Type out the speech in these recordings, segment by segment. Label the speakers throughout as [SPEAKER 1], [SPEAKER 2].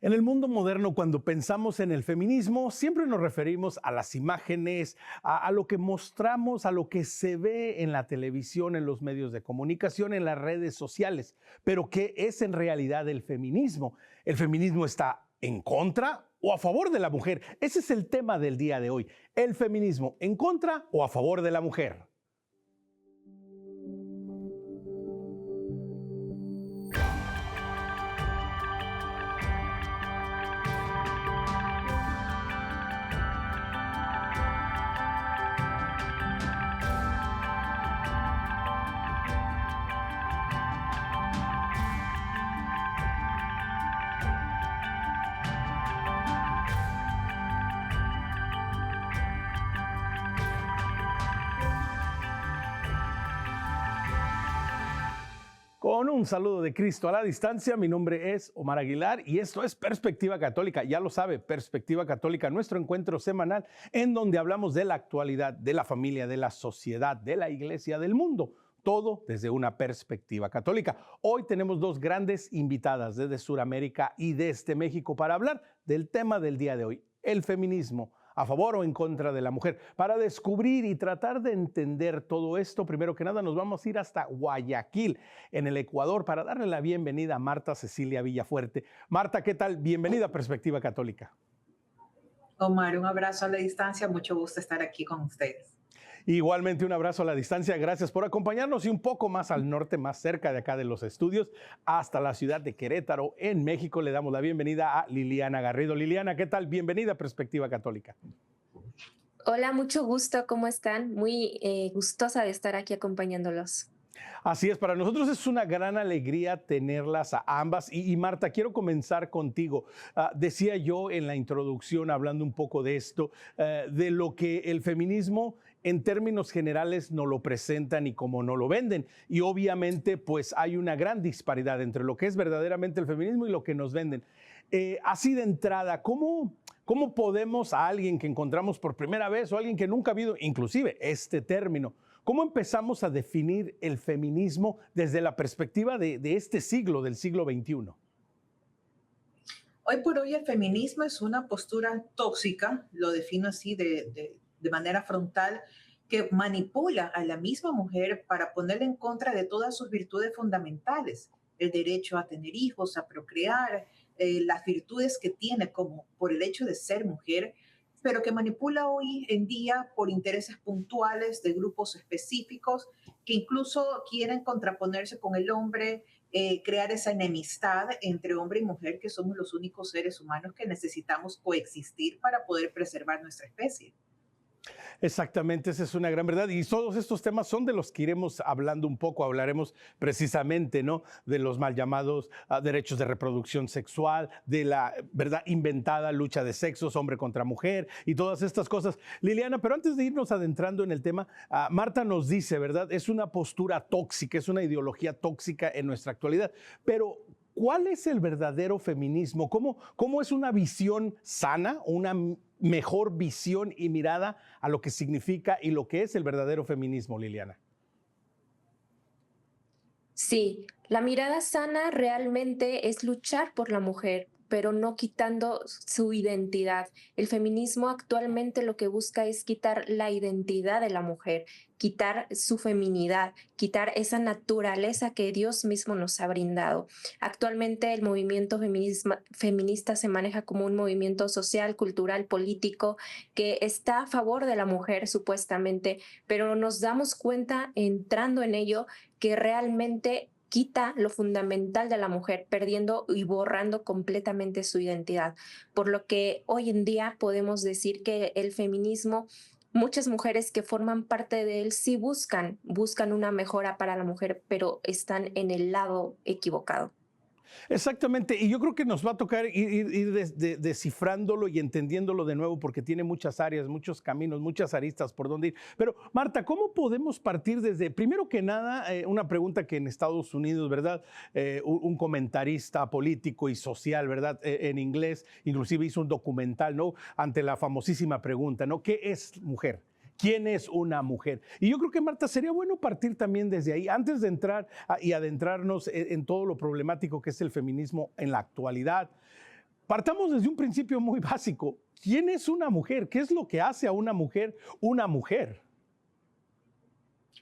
[SPEAKER 1] En el mundo moderno, cuando pensamos en el feminismo, siempre nos referimos a las imágenes, a lo que mostramos, a lo que se ve en la televisión, en los medios de comunicación, en las redes sociales. Pero, ¿qué es en realidad el feminismo? ¿El feminismo está en contra o a favor de la mujer? Ese es el tema del día de hoy. ¿El feminismo en contra o a favor de la mujer? Con un saludo de Cristo a la distancia, mi nombre es Omar Aguilar y esto es Perspectiva Católica. Ya lo sabe, Perspectiva Católica, nuestro encuentro semanal en donde hablamos de la actualidad, de la familia, de la sociedad, de la iglesia, del mundo. Todo desde una perspectiva católica. Hoy tenemos dos grandes invitadas desde Sudamérica y desde México para hablar del tema del día de hoy, el feminismo. ¿A favor o en contra de la mujer? Para descubrir y tratar de entender todo esto, primero que nada nos vamos a ir hasta Guayaquil, en el Ecuador, para darle la bienvenida a Marta Cecilia Villafuerte. Marta, ¿qué tal? Bienvenida a Perspectiva Católica.
[SPEAKER 2] Omar, un abrazo a la distancia, mucho gusto estar aquí con ustedes.
[SPEAKER 1] Igualmente un abrazo a la distancia, gracias por acompañarnos y un poco más al norte, más cerca de acá de los estudios, hasta la ciudad de Querétaro, en México. Le damos la bienvenida a Liliana Garrido. Liliana, ¿qué tal? Bienvenida a Perspectiva Católica.
[SPEAKER 3] Hola, mucho gusto, ¿cómo están? Muy gustosa de estar aquí acompañándolos.
[SPEAKER 1] Así es, para nosotros es una gran alegría tenerlas a ambas. Y Marta, quiero comenzar contigo. Decía yo en la introducción, hablando un poco de esto, de lo que el feminismo en términos generales no lo presentan y cómo no lo venden. Y obviamente, pues hay una gran disparidad entre lo que es verdaderamente el feminismo y lo que nos venden. Así de entrada, ¿cómo podemos a alguien que encontramos por primera vez o alguien que nunca ha habido inclusive este término, cómo empezamos a definir el feminismo desde la perspectiva de este siglo, del siglo XXI?
[SPEAKER 2] Hoy por hoy el feminismo es una postura tóxica, lo defino así de manera frontal, que manipula a la misma mujer para ponerla en contra de todas sus virtudes fundamentales, el derecho a tener hijos, a procrear, las virtudes que tiene como por el hecho de ser mujer, pero que manipula hoy en día por intereses puntuales de grupos específicos que incluso quieren contraponerse con el hombre, crear esa enemistad entre hombre y mujer, que somos los únicos seres humanos que necesitamos coexistir para poder preservar nuestra especie.
[SPEAKER 1] Exactamente, esa es una gran verdad. Y todos estos temas son de los que iremos hablando un poco. Hablaremos precisamente, ¿no?, de los mal llamados derechos de reproducción sexual, de la verdad inventada lucha de sexos, hombre contra mujer y todas estas cosas. Liliana, pero antes de irnos adentrando en el tema, Marta nos dice, ¿verdad? Es una postura tóxica, es una ideología tóxica en nuestra actualidad. Pero ¿cuál es el verdadero feminismo? ¿Cómo es una visión sana, una mejor visión y mirada a lo que significa y lo que es el verdadero feminismo, Liliana?
[SPEAKER 3] Sí, la mirada sana realmente es luchar por la mujer, pero no quitando su identidad. El feminismo actualmente lo que busca es quitar la identidad de la mujer, quitar su feminidad, quitar esa naturaleza que Dios mismo nos ha brindado. Actualmente el movimiento feminista se maneja como un movimiento social, cultural, político, que está a favor de la mujer supuestamente, pero nos damos cuenta entrando en ello que realmente quita lo fundamental de la mujer, perdiendo y borrando completamente su identidad. Por lo que hoy en día podemos decir que el feminismo, muchas mujeres que forman parte de él sí buscan una mejora para la mujer, pero están en el lado equivocado.
[SPEAKER 1] Exactamente, y yo creo que nos va a tocar ir descifrándolo y entendiéndolo de nuevo porque tiene muchas áreas, muchos caminos, muchas aristas por donde ir. Pero Marta, ¿cómo podemos partir desde, primero que nada, una pregunta que en Estados Unidos, ¿verdad? Un comentarista político y social, ¿verdad? En inglés, inclusive hizo un documental, ¿no? Ante la famosísima pregunta, ¿no? ¿Qué es mujer? ¿Quién es una mujer? Y yo creo que, Marta, sería bueno partir también desde ahí, antes de entrar y adentrarnos en todo lo problemático que es el feminismo en la actualidad. partamos desde un principio muy básico. ¿Quién es una mujer? ¿Qué es lo que hace a una mujer una mujer?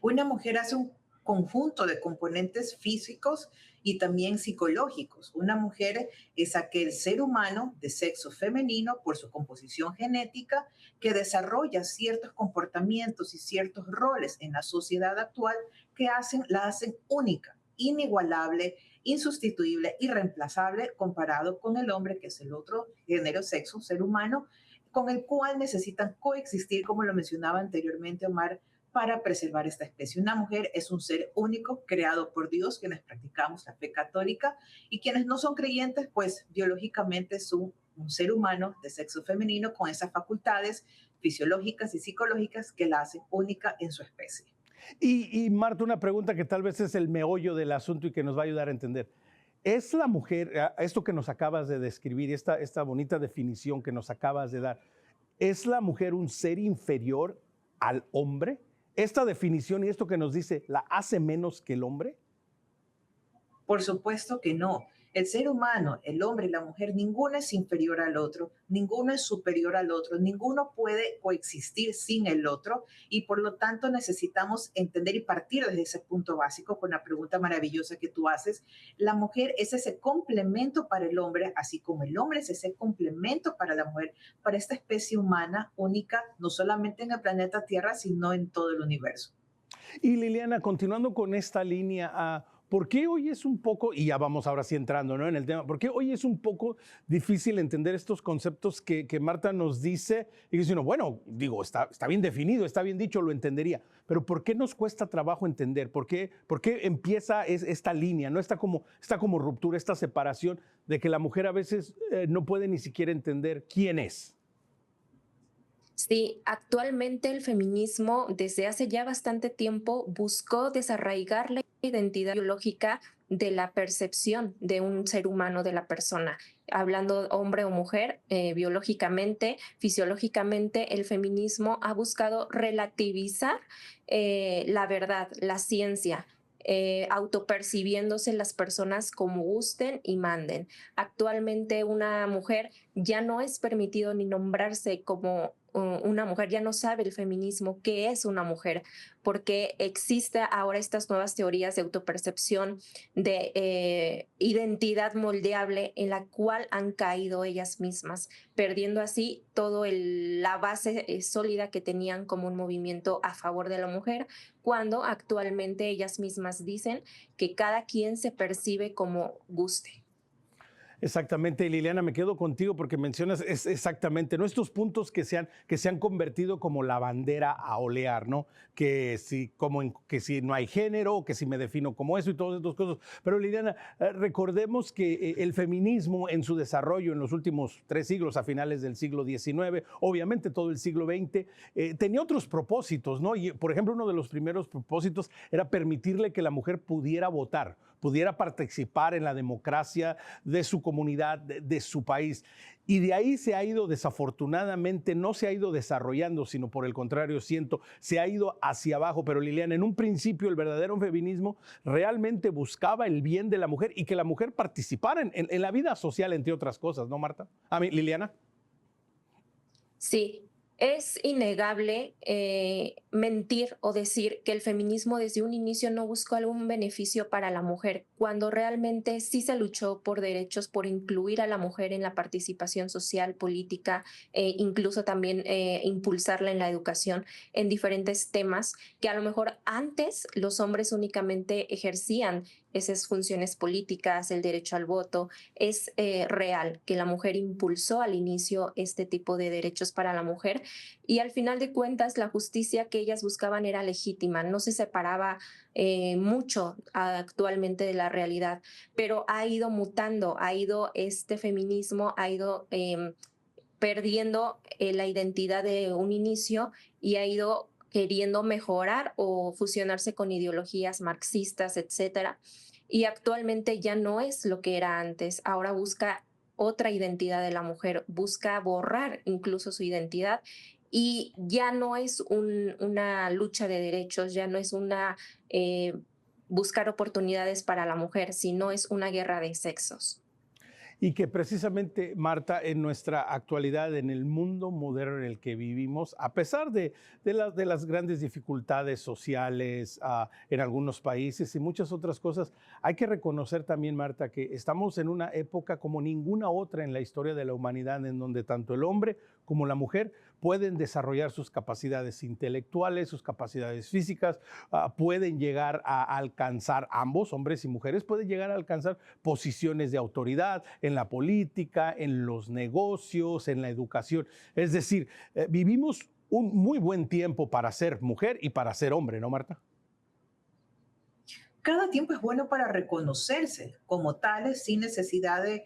[SPEAKER 2] Una mujer hace un conjunto de componentes físicos y también psicológicos. Una mujer es aquel ser humano de sexo femenino por su composición genética que desarrolla ciertos comportamientos y ciertos roles en la sociedad actual que la hacen única, inigualable, insustituible, irreemplazable comparado con el hombre, que es el otro género, sexo, ser humano, con el cual necesitan coexistir, como lo mencionaba anteriormente Omar, para preservar esta especie. Una mujer es un ser único creado por Dios, quienes practicamos la fe católica, y quienes no son creyentes, pues biológicamente son un ser humano de sexo femenino con esas facultades fisiológicas y psicológicas que la hacen única en su especie.
[SPEAKER 1] Y Marta, una pregunta que tal vez es el meollo del asunto y que nos va a ayudar a entender. ¿Es la mujer, esto que nos acabas de describir, esta bonita definición que nos acabas de dar, es la mujer un ser inferior al hombre? ¿Esta definición y esto que nos dice la hace menos que el hombre?
[SPEAKER 2] Por supuesto que no. El ser humano, el hombre y la mujer, ninguno es inferior al otro, ninguno es superior al otro, ninguno puede coexistir sin el otro y por lo tanto necesitamos entender y partir desde ese punto básico con la pregunta maravillosa que tú haces. La mujer es ese complemento para el hombre, así como el hombre es ese complemento para la mujer, para esta especie humana única, no solamente en el planeta Tierra, sino en todo el universo.
[SPEAKER 1] Y Liliana, continuando con esta línea, ¿por qué hoy es un poco, y ya vamos ahora sí entrando, ¿no?, en el tema, por qué hoy es un poco difícil entender estos conceptos que Marta nos dice? Y dice uno, bueno, digo, está bien definido, está bien dicho, lo entendería, pero ¿por qué nos cuesta trabajo entender? ¿Por qué empieza esta línea, ¿no? Está como ruptura, esta separación de que la mujer a veces no puede ni siquiera entender quién es?
[SPEAKER 3] Sí, actualmente el feminismo desde hace ya bastante tiempo buscó desarraigar la identidad biológica de la percepción de un ser humano, de la persona. Hablando hombre o mujer, biológicamente, fisiológicamente, el feminismo ha buscado relativizar la verdad, la ciencia, autopercibiéndose las personas como gusten y manden. Actualmente una mujer ya no es permitido ni nombrarse como una mujer, ya no sabe el feminismo qué es una mujer, porque existe ahora estas nuevas teorías de autopercepción, de identidad moldeable en la cual han caído ellas mismas, perdiendo así todo la base sólida que tenían como un movimiento a favor de la mujer, cuando actualmente ellas mismas dicen que cada quien se percibe como guste.
[SPEAKER 1] Exactamente, y Liliana, me quedo contigo porque mencionas exactamente, ¿no?, estos puntos que se han convertido como la bandera a olear, ¿no? Que si no hay género, que si me defino como eso y todas estas cosas. Pero Liliana, recordemos que el feminismo en su desarrollo en los últimos 3 siglos, a finales del siglo XIX, obviamente todo el siglo XX, tenía otros propósitos, ¿no? Y, por ejemplo, uno de los primeros propósitos era permitirle que la mujer pudiera votar, pudiera participar en la democracia de su comunidad, de su país. Y de ahí se ha ido, desafortunadamente, no se ha ido desarrollando, sino por el contrario, se ha ido hacia abajo. Pero Liliana, en un principio el verdadero feminismo realmente buscaba el bien de la mujer y que la mujer participara en la vida social, entre otras cosas, ¿no, Marta? Liliana.
[SPEAKER 3] Sí, es innegable mentir o decir que el feminismo desde un inicio no buscó algún beneficio para la mujer, cuando realmente sí se luchó por derechos, por incluir a la mujer en la participación social, política, incluso también impulsarla en la educación en diferentes temas que a lo mejor antes los hombres únicamente ejercían esas funciones políticas, el derecho al voto. Es real que la mujer impulsó al inicio este tipo de derechos para la mujer y al final de cuentas la justicia que ellas buscaban era legítima, no se separaba mucho actualmente de la realidad, pero ha ido mutando, este feminismo ha ido perdiendo la identidad de un inicio y ha ido queriendo mejorar o fusionarse con ideologías marxistas, etcétera. Y actualmente ya no es lo que era antes. Ahora busca otra identidad de la mujer, busca borrar incluso su identidad y ya no es una lucha de derechos, ya no es buscar oportunidades para la mujer, sino es una guerra de sexos.
[SPEAKER 1] y que precisamente, Marta, en nuestra actualidad, en el mundo moderno en el que vivimos, a pesar de las grandes dificultades sociales en algunos países y muchas otras cosas, hay que reconocer también, Marta, que estamos en una época como ninguna otra en la historia de la humanidad, en donde tanto el hombre como la mujer pueden desarrollar sus capacidades intelectuales, sus capacidades físicas, pueden llegar a alcanzar, ambos, hombres y mujeres, pueden llegar a alcanzar posiciones de autoridad en la política, en los negocios, en la educación. Es decir, vivimos un muy buen tiempo para ser mujer y para ser hombre, ¿no, Marta?
[SPEAKER 2] Cada tiempo es bueno para reconocerse como tales sin necesidad de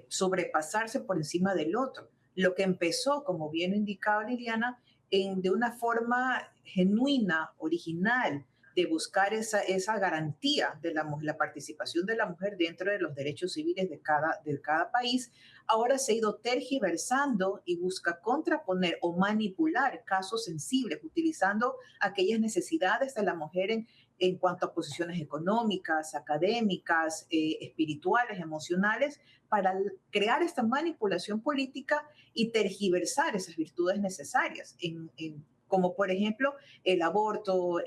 [SPEAKER 2] sobrepasarse por encima del otro. Lo que empezó, como bien indicaba Liliana, de una forma genuina, original, de buscar esa garantía de la participación de la mujer dentro de los derechos civiles de cada país, ahora se ha ido tergiversando y busca contraponer o manipular casos sensibles, utilizando aquellas necesidades de la mujer en cuanto a posiciones económicas, académicas, espirituales, emocionales, para crear esta manipulación política y tergiversar esas virtudes necesarias, como por ejemplo el aborto,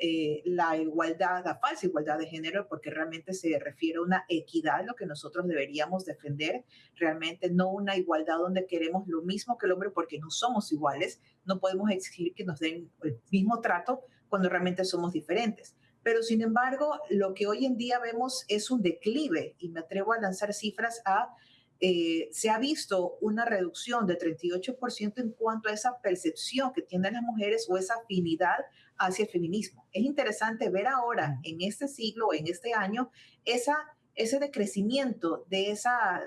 [SPEAKER 2] la igualdad, la falsa igualdad de género, porque realmente se refiere a una equidad, lo que nosotros deberíamos defender, realmente no una igualdad donde queremos lo mismo que el hombre porque no somos iguales, no podemos exigir que nos den el mismo trato cuando realmente somos diferentes. Pero sin embargo, lo que hoy en día vemos es un declive, y me atrevo a lanzar cifras se ha visto una reducción de 38% en cuanto a esa percepción que tienen las mujeres o esa afinidad hacia el feminismo. Es interesante ver ahora, en este siglo, en este año, ese decrecimiento de esa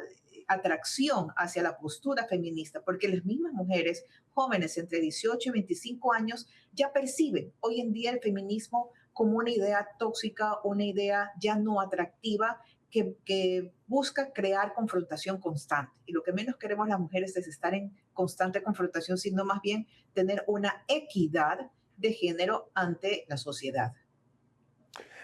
[SPEAKER 2] atracción hacia la postura feminista, porque las mismas mujeres jóvenes entre 18 y 25 años ya perciben hoy en día el feminismo como una idea tóxica, una idea ya no atractiva, que busca crear confrontación constante. Y lo que menos queremos las mujeres es estar en constante confrontación, sino más bien tener una equidad de género ante la sociedad.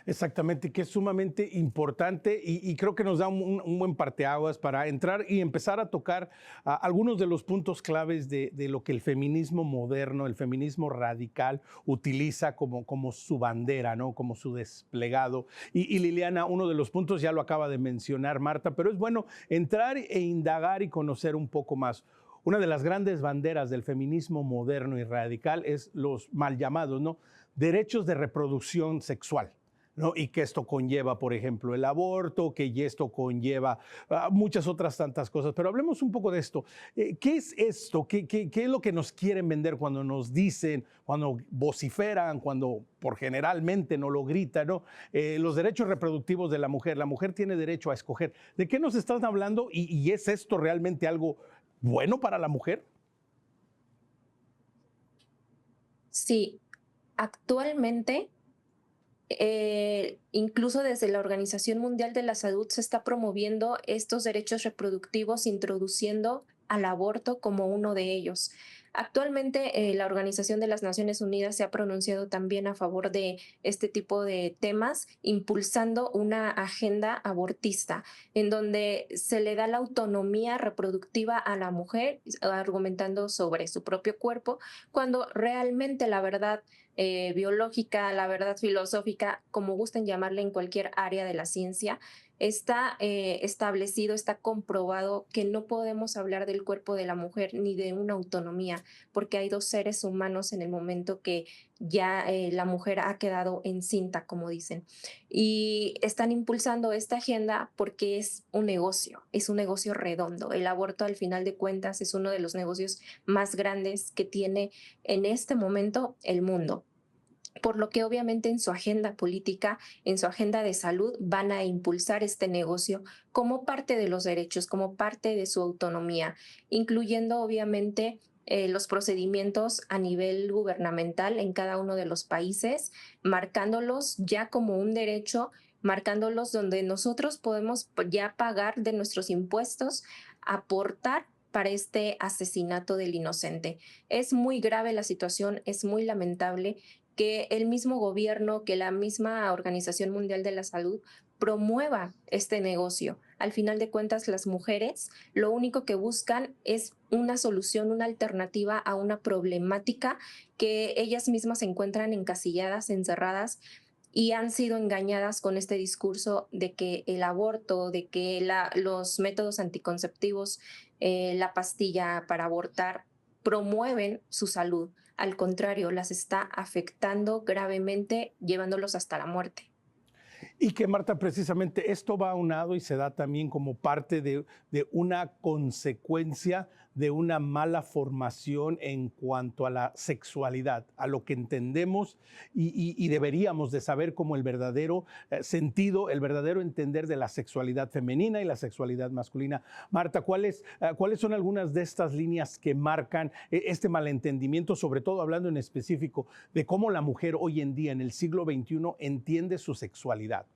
[SPEAKER 1] Exactamente, que es sumamente importante y creo que nos da un buen parteaguas para entrar y empezar a tocar algunos de los puntos claves de lo que el feminismo moderno, el feminismo radical utiliza como su bandera, ¿no? Como su desplegado. Y Liliana, uno de los puntos ya lo acaba de mencionar Marta, pero es bueno entrar e indagar y conocer un poco más. Una de las grandes banderas del feminismo moderno y radical es los mal llamados, ¿no? Derechos de reproducción sexual. ¿No? Y que esto conlleva, por ejemplo, el aborto, que esto conlleva muchas otras tantas cosas. Pero hablemos un poco de esto. ¿Qué es esto? ¿Qué es lo que nos quieren vender cuando nos dicen, cuando vociferan, cuando por generalmente no lo gritan, ¿no? Los derechos reproductivos de la mujer. La mujer tiene derecho a escoger. ¿De qué nos están hablando? ¿Y es esto realmente algo bueno para la mujer?
[SPEAKER 3] Sí, actualmente incluso desde la Organización Mundial de la Salud se está promoviendo estos derechos reproductivos, introduciendo al aborto como uno de ellos. Actualmente, la Organización de las Naciones Unidas se ha pronunciado también a favor de este tipo de temas, impulsando una agenda abortista, en donde se le da la autonomía reproductiva a la mujer, argumentando sobre su propio cuerpo, cuando realmente la verdad biológica, la verdad filosófica, como gusten llamarle en cualquier área de la ciencia, está establecido, está comprobado que no podemos hablar del cuerpo de la mujer ni de una autonomía, porque hay dos seres humanos en el momento que ya la mujer ha quedado encinta, como dicen. Y están impulsando esta agenda porque es un negocio redondo. El aborto, al final de cuentas, es uno de los negocios más grandes que tiene en este momento el mundo, por lo que obviamente en su agenda política, en su agenda de salud, van a impulsar este negocio como parte de los derechos, como parte de su autonomía, incluyendo obviamente los procedimientos a nivel gubernamental en cada uno de los países, marcándolos ya como un derecho, marcándolos donde nosotros podemos ya pagar de nuestros impuestos, aportar para este asesinato del inocente. Es muy grave la situación, es muy lamentable que el mismo gobierno, que la misma Organización Mundial de la Salud promueva este negocio. Al final de cuentas, las mujeres lo único que buscan es una solución, una alternativa a una problemática que ellas mismas se encuentran encasilladas, encerradas, y han sido engañadas con este discurso de que el aborto, de que los métodos anticonceptivos, la pastilla para abortar, promueven su salud. Al contrario, las está afectando gravemente, llevándolos hasta la muerte.
[SPEAKER 1] Y que, Marta, precisamente esto va aunado y se da también como parte de una consecuencia de una mala formación en cuanto a la sexualidad, a lo que entendemos y deberíamos de saber como el verdadero sentido, el verdadero entender de la sexualidad femenina y la sexualidad masculina. Marta, ¿cuáles son algunas de estas líneas que marcan este malentendimiento, sobre todo hablando en específico de cómo la mujer hoy en día, en el siglo XXI, entiende su sexualidad?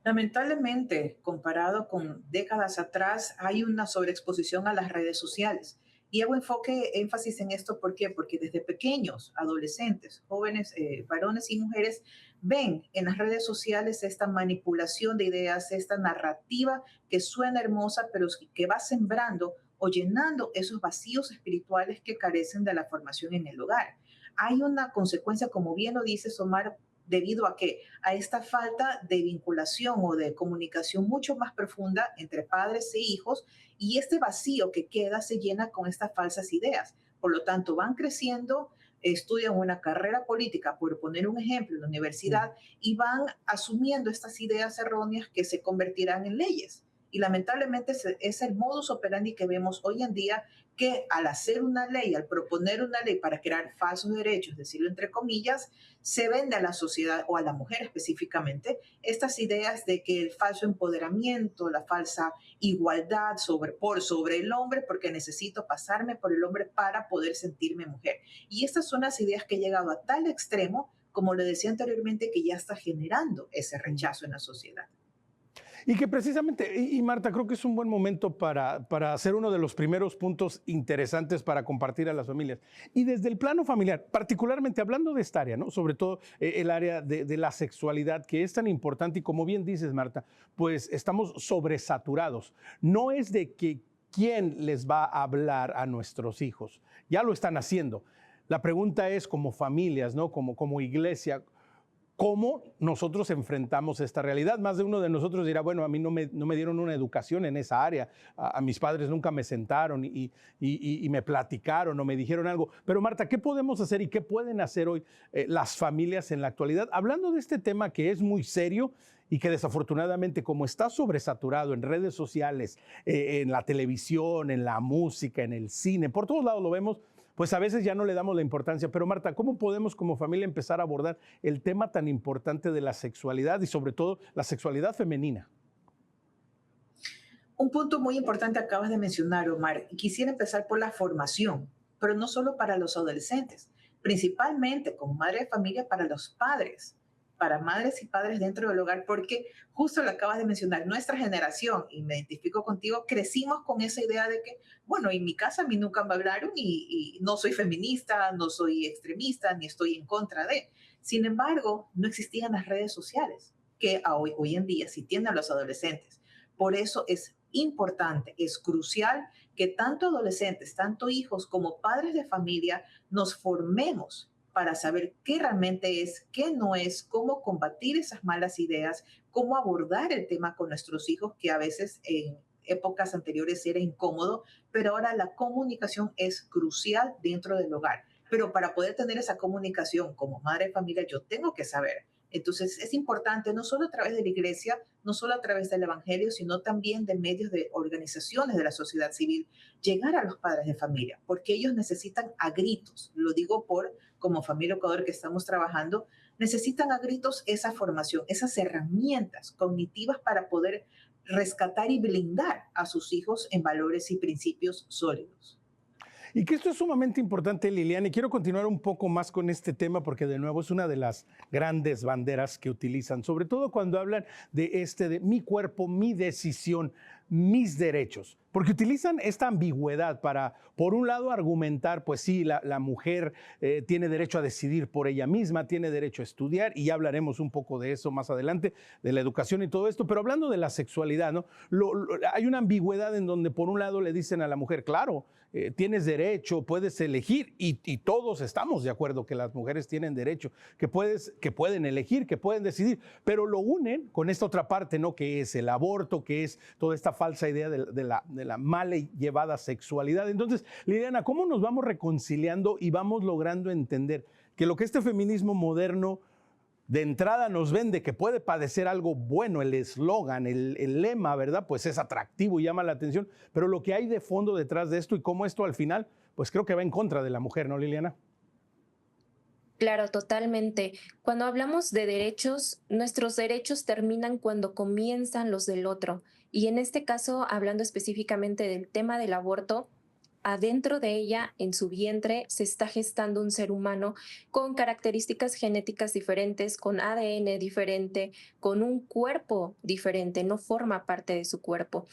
[SPEAKER 2] Lamentablemente, comparado con décadas atrás, hay una sobreexposición a las redes sociales. Y hago énfasis en esto, ¿por qué? Porque desde pequeños, adolescentes, jóvenes, varones y mujeres, ven en las redes sociales esta manipulación de ideas, esta narrativa que suena hermosa, pero que va sembrando o llenando esos vacíos espirituales que carecen de la formación en el hogar. Hay una consecuencia, como bien lo dice Omar, debido a que a esta falta de vinculación o de comunicación mucho más profunda entre padres e hijos, y este vacío que queda se llena con estas falsas ideas. Por lo tanto, van creciendo, estudian una carrera política, por poner un ejemplo, en la universidad, y van asumiendo estas ideas erróneas que se convertirán en leyes. Y lamentablemente es el modus operandi que vemos hoy en día, que al hacer una ley, al proponer una ley para crear falsos derechos, decirlo entre comillas, se vende a la sociedad o a la mujer específicamente estas ideas de que el falso empoderamiento, la falsa igualdad por sobre el hombre, porque necesito pasarme por el hombre para poder sentirme mujer. Y estas son las ideas que han llegado a tal extremo, como lo decía anteriormente, que ya está generando ese rechazo en la sociedad.
[SPEAKER 1] Y que precisamente, y Marta, creo que es un buen momento para hacer uno de los primeros puntos interesantes para compartir a las familias. Y desde el plano familiar, particularmente hablando de esta área, ¿no? Sobre todo el área de la sexualidad, que es tan importante y como bien dices, Marta, pues estamos sobresaturados. No es de que quién les va a hablar a nuestros hijos, ya lo están haciendo. La pregunta es como familias, ¿no? Como iglesia, ¿cómo nosotros enfrentamos esta realidad? Más de uno de nosotros dirá, bueno, a mí no me dieron una educación en esa área, a mis padres nunca me sentaron y me platicaron o me dijeron algo. Pero Marta, ¿qué podemos hacer y qué pueden hacer hoy las familias en la actualidad? Hablando de este tema que es muy serio y que desafortunadamente, como está sobresaturado en redes sociales, en la televisión, en la música, en el cine, por todos lados lo vemos, pues a veces ya no le damos la importancia. Pero Marta, ¿cómo podemos como familia empezar a abordar el tema tan importante de la sexualidad y sobre todo la sexualidad femenina?
[SPEAKER 2] Un punto muy importante acabas de mencionar, Omar. Quisiera empezar por la formación, pero no solo para los adolescentes, principalmente como madre de familia para los padres, para madres y padres dentro del hogar, porque justo lo acabas de mencionar, nuestra generación, y me identifico contigo, crecimos con esa idea de que, bueno, en mi casa a mí nunca me hablaron y no soy feminista, no soy extremista, ni estoy en contra de. Sin embargo, no existían las redes sociales, que hoy en día sí tienen los adolescentes. Por eso es importante, es crucial que tanto adolescentes, tanto hijos como padres de familia nos formemos para saber qué realmente es, qué no es, cómo combatir esas malas ideas, cómo abordar el tema con nuestros hijos, que a veces en épocas anteriores era incómodo, pero ahora la comunicación es crucial dentro del hogar. Pero para poder tener esa comunicación como madre de familia, yo tengo que saber. Entonces es importante, no solo a través de la iglesia, no solo a través del evangelio, sino también de medios de organizaciones de la sociedad civil, llegar a los padres de familia, porque ellos necesitan a gritos, lo digo como familia Ecuador que estamos trabajando, necesitan a gritos esa formación, esas herramientas cognitivas para poder rescatar y blindar a sus hijos en valores y principios sólidos.
[SPEAKER 1] Y que esto es sumamente importante, Liliana, y quiero continuar un poco más con este tema porque de nuevo es una de las grandes banderas que utilizan, sobre todo cuando hablan de mi cuerpo, mi decisión, mis derechos. Porque utilizan esta ambigüedad para, por un lado, argumentar, pues sí, la mujer tiene derecho a decidir por ella misma, tiene derecho a estudiar, y ya hablaremos un poco de eso más adelante, de la educación y todo esto, pero hablando de la sexualidad, ¿no? Hay una ambigüedad en donde, por un lado, le dicen a la mujer, claro, tienes derecho, puedes elegir, y todos estamos de acuerdo que las mujeres tienen derecho, que pueden elegir, que pueden decidir, pero lo unen con esta otra parte, ¿no? Que es el aborto, que es toda esta falsa idea de la mal llevada sexualidad. Entonces, Liliana, ¿cómo nos vamos reconciliando y vamos logrando entender que lo que este feminismo moderno de entrada nos vende, que puede parecer algo bueno, el eslogan, el lema, ¿verdad? Pues es atractivo y llama la atención, pero lo que hay de fondo detrás de esto y cómo esto al final, pues creo que va en contra de la mujer, ¿no, Liliana?
[SPEAKER 3] Claro, totalmente. Cuando hablamos de derechos, nuestros derechos terminan cuando comienzan los del otro. Y en este caso, hablando específicamente del tema del aborto, adentro de ella, en su vientre, se está gestando un ser humano con características genéticas diferentes, con ADN diferente, con un cuerpo diferente, no forma parte de su cuerpo.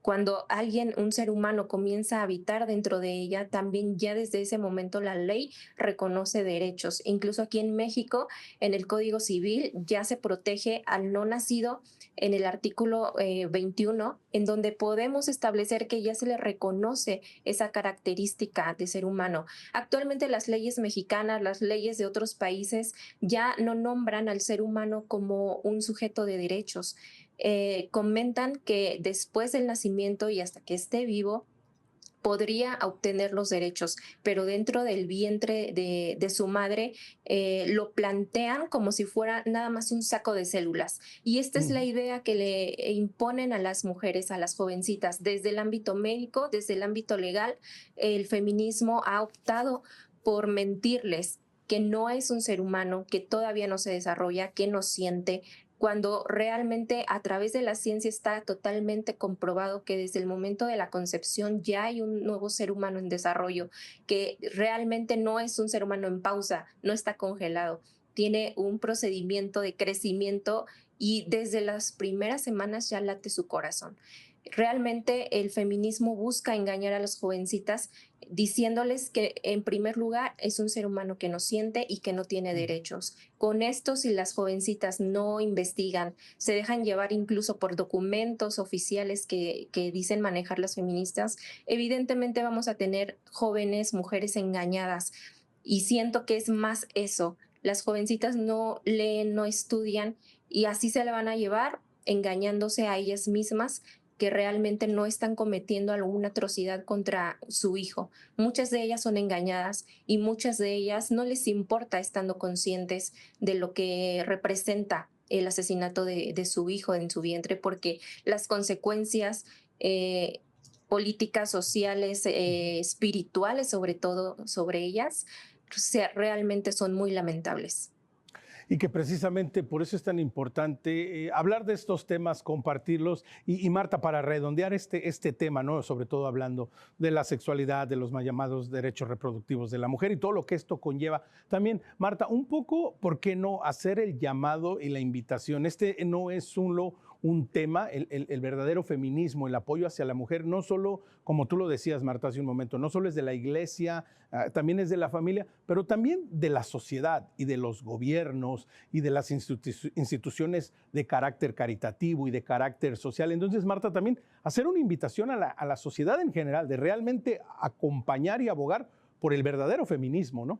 [SPEAKER 3] Cuando alguien, un ser humano, comienza a habitar dentro de ella, también ya desde ese momento la ley reconoce derechos. Incluso aquí en México, en el Código Civil, ya se protege al no nacido en el artículo 21, en donde podemos establecer que ya se le reconoce esa característica de ser humano. Actualmente las leyes mexicanas, las leyes de otros países ya no nombran al ser humano como un sujeto de derechos. Comentan que después del nacimiento y hasta que esté vivo, podría obtener los derechos, pero dentro del vientre de su madre lo plantean como si fuera nada más un saco de células. Y esta es la idea que le imponen a las mujeres, a las jovencitas, desde el ámbito médico, desde el ámbito legal. El feminismo ha optado por mentirles que no es un ser humano, que todavía no se desarrolla, que no siente, cuando realmente a través de la ciencia está totalmente comprobado que desde el momento de la concepción ya hay un nuevo ser humano en desarrollo, que realmente no es un ser humano en pausa, no está congelado, tiene un procedimiento de crecimiento y desde las primeras semanas ya late su corazón. Realmente el feminismo busca engañar a las jovencitas diciéndoles que en primer lugar es un ser humano que no siente y que no tiene derechos. Con esto, si las jovencitas no investigan, se dejan llevar incluso por documentos oficiales que dicen manejar las feministas, evidentemente vamos a tener jóvenes, mujeres engañadas. Y siento que es más eso. Las jovencitas no leen, no estudian y así se la van a llevar engañándose a ellas mismas que realmente no están cometiendo alguna atrocidad contra su hijo. Muchas de ellas son engañadas y muchas de ellas no les importa estando conscientes de lo que representa el asesinato de su hijo en su vientre, porque las consecuencias políticas, sociales, espirituales, sobre todo sobre ellas, realmente son muy lamentables.
[SPEAKER 1] Y que precisamente por eso es tan importante hablar de estos temas, compartirlos. Y Marta, para redondear este tema, ¿no? Sobre todo hablando de la sexualidad, de los mal llamados derechos reproductivos de la mujer y todo lo que esto conlleva. También, Marta, un poco, ¿por qué no hacer el llamado y la invitación? Este no es solo un tema, el verdadero feminismo, el apoyo hacia la mujer, no solo, como tú lo decías, Marta, hace un momento, no solo es de la iglesia, también es de la familia, pero también de la sociedad y de los gobiernos y de las instituciones de carácter caritativo y de carácter social. Entonces, Marta, también hacer una invitación a la sociedad en general, de realmente acompañar y abogar por el verdadero feminismo, ¿no?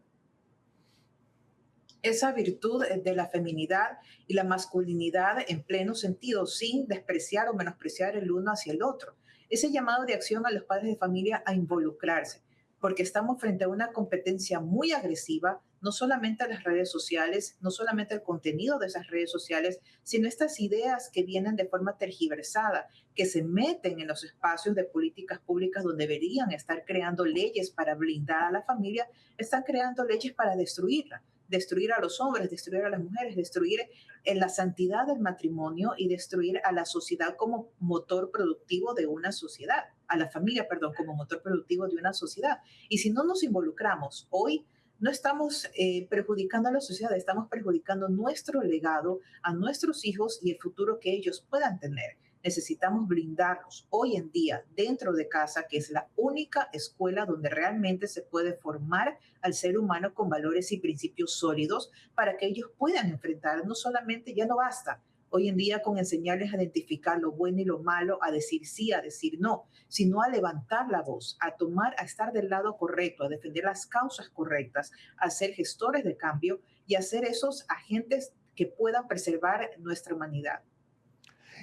[SPEAKER 2] Esa virtud de la feminidad y la masculinidad en pleno sentido, sin despreciar o menospreciar el uno hacia el otro. Ese llamado de acción a los padres de familia a involucrarse, porque estamos frente a una competencia muy agresiva, no solamente a las redes sociales, no solamente el contenido de esas redes sociales, sino estas ideas que vienen de forma tergiversada, que se meten en los espacios de políticas públicas donde deberían estar creando leyes para blindar a la familia, están creando leyes para destruirla. Destruir a los hombres, destruir a las mujeres, destruir la santidad del matrimonio y destruir a la sociedad como motor productivo de una sociedad, a la familia, perdón, como motor productivo de una sociedad. Y si no nos involucramos hoy, no estamos perjudicando a la sociedad, estamos perjudicando nuestro legado, a nuestros hijos y el futuro que ellos puedan tener. necesitamos blindarnos hoy en día dentro de casa, que es la única escuela donde realmente se puede formar al ser humano con valores y principios sólidos para que ellos puedan enfrentar. No solamente, ya no basta hoy en día con enseñarles a identificar lo bueno y lo malo, a decir sí, a decir no, sino a levantar la voz, a estar del lado correcto, a defender las causas correctas, a ser gestores de cambio y a ser esos agentes que puedan preservar nuestra humanidad.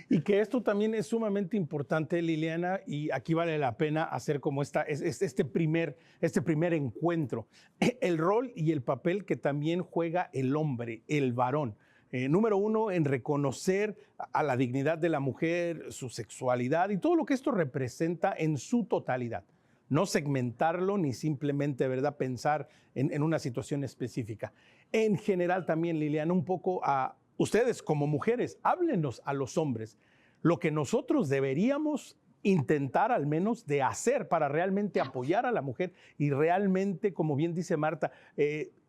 [SPEAKER 1] Y que esto también es sumamente importante, Liliana, y aquí vale la pena hacer como este primer encuentro. El rol y el papel que también juega el hombre, el varón. Número uno, en reconocer a la dignidad de la mujer, su sexualidad y todo lo que esto representa en su totalidad. No segmentarlo ni simplemente, ¿verdad?, pensar en una situación específica. En general también, Liliana, un poco a ustedes como mujeres, háblenos a los hombres lo que nosotros deberíamos intentar al menos de hacer para realmente apoyar a la mujer y realmente, como bien dice Marta,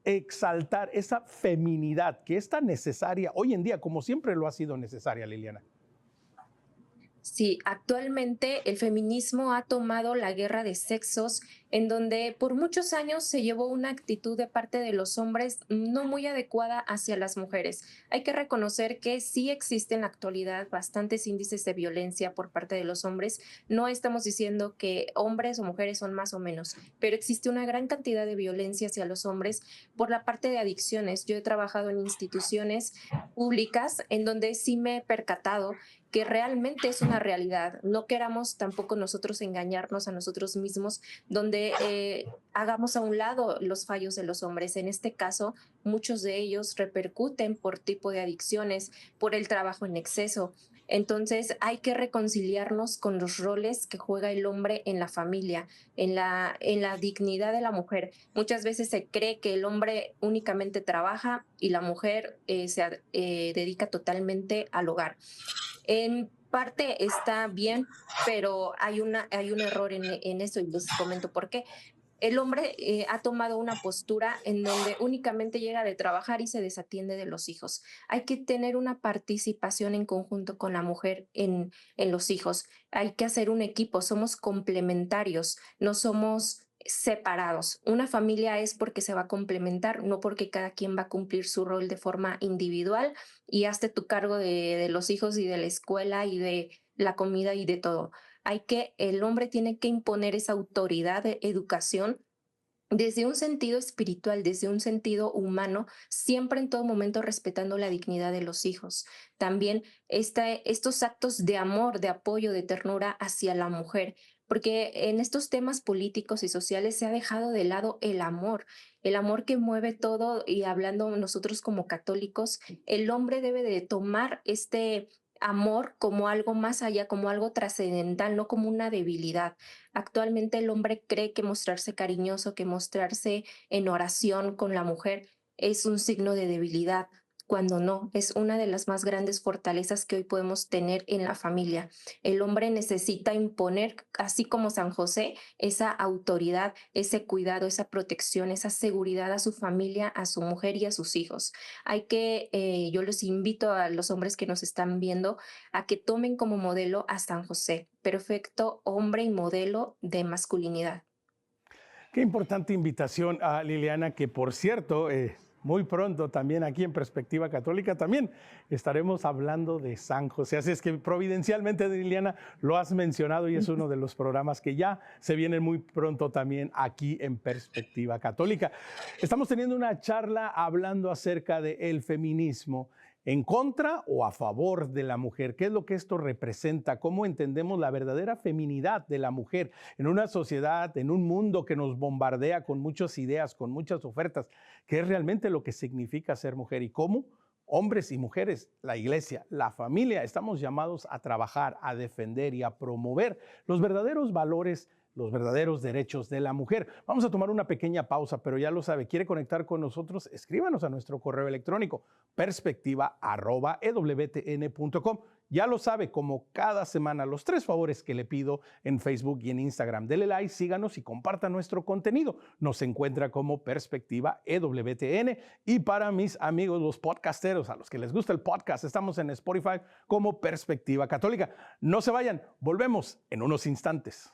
[SPEAKER 1] exaltar esa feminidad que es tan necesaria hoy en día, como siempre lo ha sido necesaria, Liliana.
[SPEAKER 3] Sí, actualmente el feminismo ha tomado la guerra de sexos, en donde por muchos años se llevó una actitud de parte de los hombres no muy adecuada hacia las mujeres. Hay que reconocer que sí existe en la actualidad bastantes índices de violencia por parte de los hombres. No estamos diciendo que hombres o mujeres son más o menos, pero existe una gran cantidad de violencia hacia los hombres por la parte de adicciones. Yo he trabajado en instituciones públicas en donde sí me he percatado que realmente es una realidad. No queramos tampoco nosotros engañarnos a nosotros mismos, donde hagamos a un lado los fallos de los hombres. En este caso, muchos de ellos repercuten por tipo de adicciones, por el trabajo en exceso. Entonces hay que reconciliarnos con los roles que juega el hombre en la familia, en la dignidad de la mujer. Muchas veces se cree que el hombre únicamente trabaja y la mujer se dedica totalmente al hogar. En parte está bien, pero hay un error en eso y les comento por qué. El hombre ha tomado una postura en donde únicamente llega de trabajar y se desatiende de los hijos. Hay que tener una participación en conjunto con la mujer en los hijos. Hay que hacer un equipo, somos complementarios, no somos separados. Una familia es porque se va a complementar, no porque cada quien va a cumplir su rol de forma individual y hazte tu cargo de los hijos y de la escuela y de la comida y de todo. El hombre tiene que imponer esa autoridad de educación desde un sentido espiritual, desde un sentido humano, siempre en todo momento respetando la dignidad de los hijos. También estos actos de amor, de apoyo, de ternura hacia la mujer, porque en estos temas políticos y sociales se ha dejado de lado el amor que mueve todo, y hablando nosotros como católicos, el hombre debe de tomar este amor como algo más allá, como algo trascendental, no como una debilidad. Actualmente el hombre cree que mostrarse cariñoso, que mostrarse en oración con la mujer es un signo de debilidad, cuando no, es una de las más grandes fortalezas que hoy podemos tener en la familia. El hombre necesita imponer, así como San José, esa autoridad, ese cuidado, esa protección, esa seguridad a su familia, a su mujer y a sus hijos. Yo los invito a los hombres que nos están viendo a que tomen como modelo a San José, perfecto hombre y modelo de masculinidad.
[SPEAKER 1] Qué importante invitación a Liliana, que por cierto, muy pronto también aquí en Perspectiva Católica también estaremos hablando de San José. Así es que providencialmente, Liliana, lo has mencionado y es uno de los programas que ya se vienen muy pronto también aquí en Perspectiva Católica. Estamos teniendo una charla hablando acerca del feminismo. ¿En contra o a favor de la mujer? ¿Qué es lo que esto representa? ¿Cómo entendemos la verdadera feminidad de la mujer en una sociedad, en un mundo que nos bombardea con muchas ideas, con muchas ofertas? ¿Qué es realmente lo que significa ser mujer? ¿Y cómo hombres y mujeres, la iglesia, la familia, estamos llamados a trabajar, a defender y a promover los verdaderos valores, los verdaderos derechos de la mujer? Vamos a tomar una pequeña pausa, pero ya lo sabe, quiere conectar con nosotros, escríbanos a nuestro correo electrónico perspectiva@ewtn.com Ya lo sabe, como cada semana, los 3 favores que le pido en Facebook y en Instagram. Dele like, síganos y comparta nuestro contenido. Nos encuentra como Perspectiva EWTN. Y para mis amigos, los podcasteros, a los que les gusta el podcast, estamos en Spotify como Perspectiva Católica. No se vayan, volvemos en unos instantes.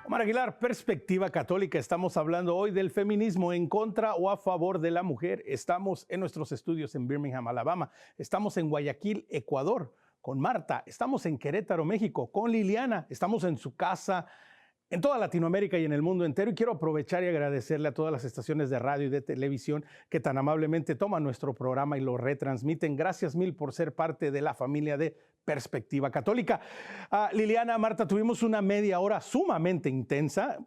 [SPEAKER 1] Omar Aguilar, Perspectiva Católica. Estamos hablando hoy del feminismo en contra o a favor de la mujer. Estamos en nuestros estudios en Birmingham, Alabama. Estamos en Guayaquil, Ecuador, con Marta. Estamos en Querétaro, México, con Liliana. Estamos en su casa, en toda Latinoamérica y en el mundo entero. Y quiero aprovechar y agradecerle a todas las estaciones de radio y de televisión que tan amablemente toman nuestro programa y lo retransmiten. Gracias mil por ser parte de la familia de Perspectiva Católica. Liliana, Marta, tuvimos una media hora sumamente intensa.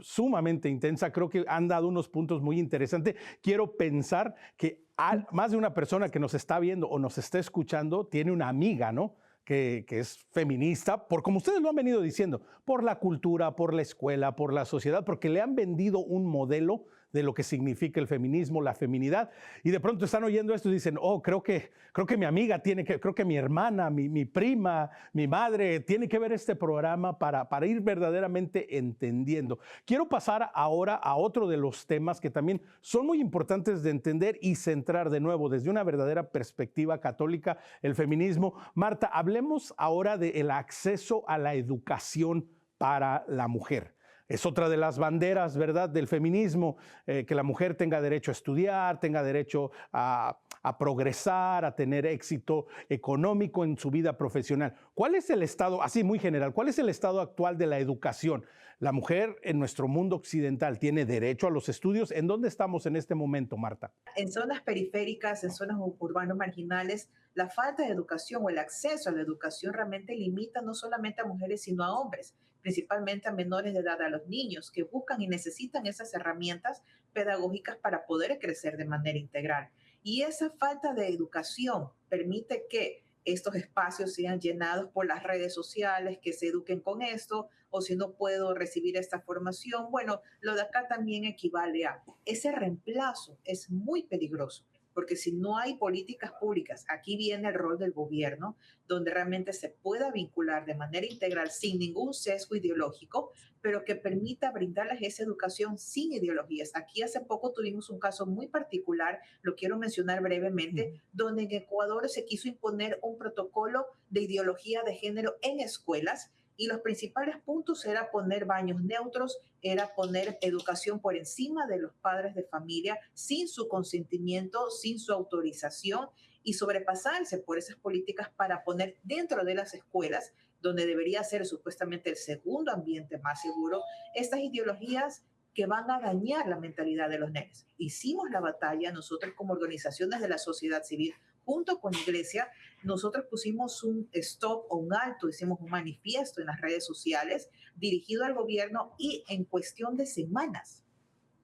[SPEAKER 1] Creo que han dado unos puntos muy interesantes. Quiero pensar que más de una persona que nos está viendo o nos está escuchando tiene una amiga, ¿no? Que es feminista, por como ustedes lo han venido diciendo, por la cultura, por la escuela, por la sociedad, porque le han vendido un modelo de lo que significa el feminismo, la feminidad, y de pronto están oyendo esto y dicen, oh, creo que mi amiga creo que mi hermana, mi prima, mi madre, tiene que ver este programa para ir verdaderamente entendiendo. Quiero pasar ahora a otro de los temas que también son muy importantes de entender y centrar de nuevo desde una verdadera perspectiva católica, el feminismo. Marta, hablemos ahora del acceso a la educación para la mujer. Es otra de las banderas, ¿verdad?, del feminismo, que la mujer tenga derecho a estudiar, tenga derecho a progresar, a tener éxito económico en su vida profesional. ¿Cuál es el estado, así muy general, cuál es el estado actual de la educación? La mujer en nuestro mundo occidental tiene derecho a los estudios. ¿En dónde estamos en este momento, Marta?
[SPEAKER 2] En zonas periféricas, en zonas urbanas marginales, la falta de educación o el acceso a la educación realmente limita no solamente a mujeres, sino a hombres, principalmente a menores de edad, a los niños que buscan y necesitan esas herramientas pedagógicas para poder crecer de manera integral. Y esa falta de educación permite que estos espacios sean llenados por las redes sociales, que se eduquen con esto, o si no puedo recibir esta formación, bueno, lo de acá también equivale a ese reemplazo. Es muy peligroso, porque si no hay políticas públicas, aquí viene el rol del gobierno, donde realmente se pueda vincular de manera integral, sin ningún sesgo ideológico, pero que permita brindarles esa educación sin ideologías. Aquí hace poco tuvimos un caso muy particular, lo quiero mencionar brevemente, donde en Ecuador se quiso imponer un protocolo de ideología de género en escuelas, y los principales puntos era poner baños neutros, era poner educación por encima de los padres de familia, sin su consentimiento, sin su autorización, y sobrepasarse por esas políticas para poner dentro de las escuelas, donde debería ser supuestamente el segundo ambiente más seguro, estas ideologías que van a dañar la mentalidad de los nenes. Hicimos la batalla nosotros como organizaciones de la sociedad civil, junto con Iglesia. Nosotros pusimos un stop o un alto, hicimos un manifiesto en las redes sociales dirigido al gobierno, y en cuestión de semanas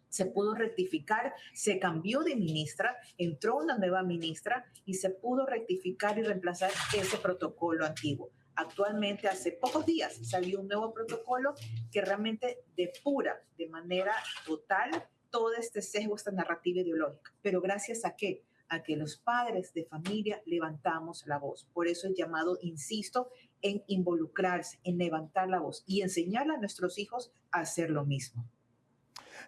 [SPEAKER 2] se pudo rectificar, se cambió de ministra, entró una nueva ministra y se pudo rectificar y reemplazar ese protocolo antiguo. Actualmente, hace pocos días, salió un nuevo protocolo que realmente depura de manera total todo este sesgo, esta narrativa ideológica. Pero ¿gracias a qué? A que los padres de familia levantamos la voz. Por eso el llamado, insisto, en involucrarse, en levantar la voz y enseñarle a nuestros hijos a hacer lo mismo.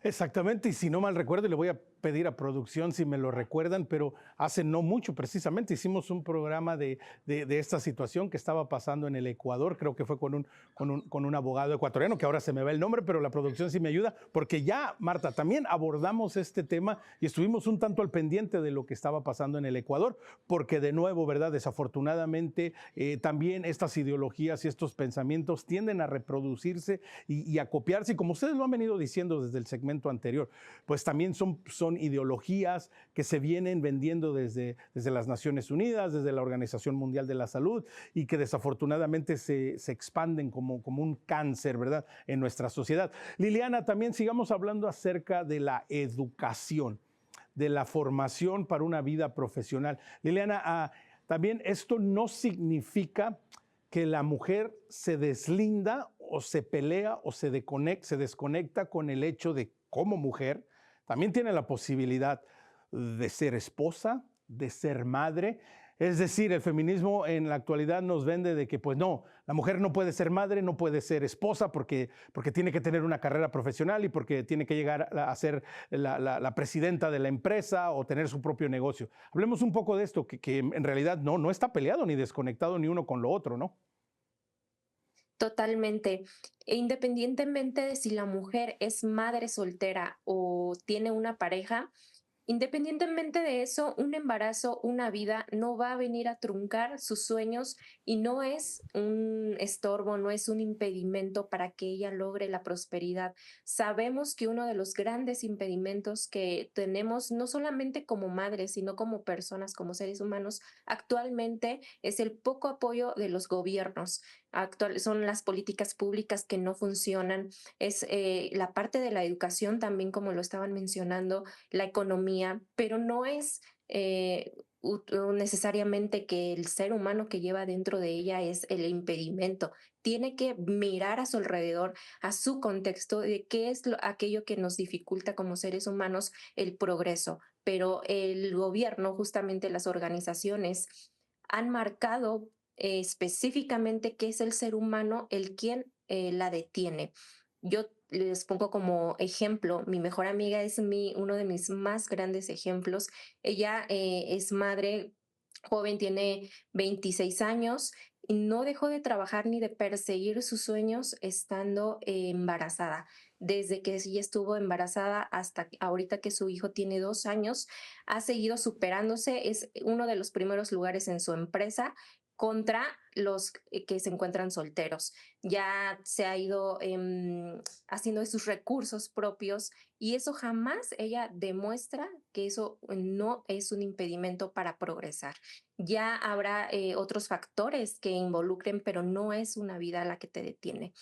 [SPEAKER 1] Exactamente, y si no mal recuerdo, le voy a pedir a producción si me lo recuerdan, pero hace no mucho precisamente hicimos un programa de esta situación que estaba pasando en el Ecuador. Creo que fue con un abogado ecuatoriano, que ahora se me va el nombre, pero la producción sí me ayuda, porque ya, Marta, también abordamos este tema y estuvimos un tanto al pendiente de lo que estaba pasando en el Ecuador, porque de nuevo, ¿verdad? Desafortunadamente, también estas ideologías y estos pensamientos tienden a reproducirse y a copiarse, y como ustedes lo han venido diciendo desde el segmento anterior, pues también son ideologías que se vienen vendiendo desde las Naciones Unidas, desde la Organización Mundial de la Salud, y que desafortunadamente se expanden como un cáncer, ¿verdad?, en nuestra sociedad. Liliana, también sigamos hablando acerca de la educación. de la formación para una vida profesional. Liliana, también esto no significa que la mujer se deslinda o se pelea o se desconecta con el hecho de como mujer, también tiene la posibilidad de ser esposa, de ser madre. Es decir, el feminismo en la actualidad nos vende de que, pues no, la mujer no puede ser madre, no puede ser esposa porque tiene que tener una carrera profesional y porque tiene que llegar a ser la presidenta de la empresa o tener su propio negocio. Hablemos un poco de esto, que en realidad no está peleado ni desconectado ni uno con lo otro, ¿no?
[SPEAKER 3] Totalmente. E independientemente de si la mujer es madre soltera o tiene una pareja, independientemente de eso, un embarazo, una vida, no va a venir a truncar sus sueños y no es un estorbo, no es un impedimento para que ella logre la prosperidad. Sabemos que uno de los grandes impedimentos que tenemos, no solamente como madres, sino como personas, como seres humanos, actualmente es el poco apoyo de los gobiernos. Son las políticas públicas que no funcionan, es la parte de la educación también, como lo estaban mencionando, la economía, pero no es necesariamente que el ser humano que lleva dentro de ella es el impedimento. Tiene que mirar a su alrededor, a su contexto, de qué es aquello que nos dificulta como seres humanos el progreso. Pero el gobierno, justamente las organizaciones, han marcado específicamente qué es el ser humano el quien la detiene. Yo les pongo como ejemplo, mi mejor amiga es uno de mis más grandes ejemplos. Ella es madre joven, tiene 26 años y no dejó de trabajar ni de perseguir sus sueños estando embarazada. Desde que ella estuvo embarazada hasta ahorita que su hijo tiene 2 años, ha seguido superándose. Es uno de los primeros lugares en su empresa contra los que se encuentran solteros. Ya se ha ido haciendo de sus recursos propios y eso jamás ella demuestra que eso no es un impedimento para progresar. Ya habrá otros factores que involucren, pero no es una vida la que te detiene.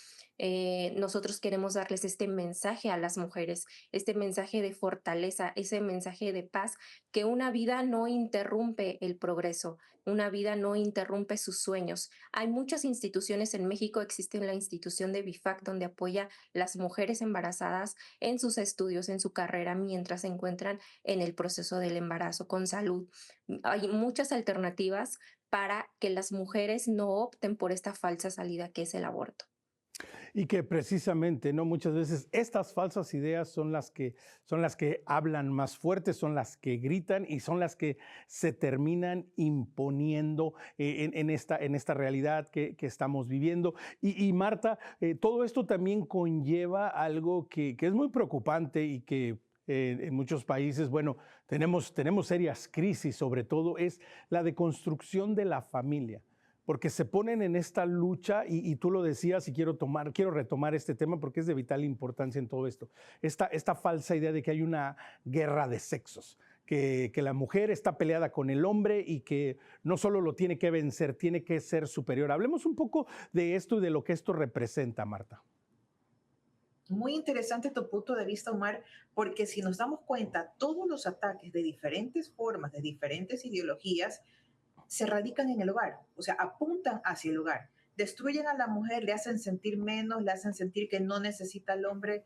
[SPEAKER 3] Nosotros queremos darles este mensaje a las mujeres, este mensaje de fortaleza, ese mensaje de paz, que una vida no interrumpe el progreso, una vida no interrumpe sus sueños. Hay muchas instituciones en México, existe la institución de BIFAC donde apoya a las mujeres embarazadas en sus estudios, en su carrera, mientras se encuentran en el proceso del embarazo con salud. Hay muchas alternativas para que las mujeres no opten por esta falsa salida que es el aborto.
[SPEAKER 1] Y que precisamente, ¿no? Muchas veces estas falsas ideas son las que hablan más fuerte, son las que gritan y son las que se terminan imponiendo en esta realidad que estamos viviendo. Y Marta, todo esto también conlleva algo que es muy preocupante y que en muchos países, bueno, tenemos serias crisis, sobre todo es la deconstrucción de la familia porque se ponen en esta lucha y tú lo decías y quiero retomar este tema porque es de vital importancia en todo esto. Esta falsa idea de que hay una guerra de sexos, que la mujer está peleada con el hombre y que no solo lo tiene que vencer, tiene que ser superior. Hablemos un poco de esto y de lo que esto representa, Marta.
[SPEAKER 2] Muy interesante tu punto de vista, Omar, porque si nos damos cuenta, todos los ataques de diferentes formas, de diferentes ideologías, se radican en el hogar, o sea, apuntan hacia el hogar. Destruyen a la mujer, le hacen sentir menos, le hacen sentir que no necesita al hombre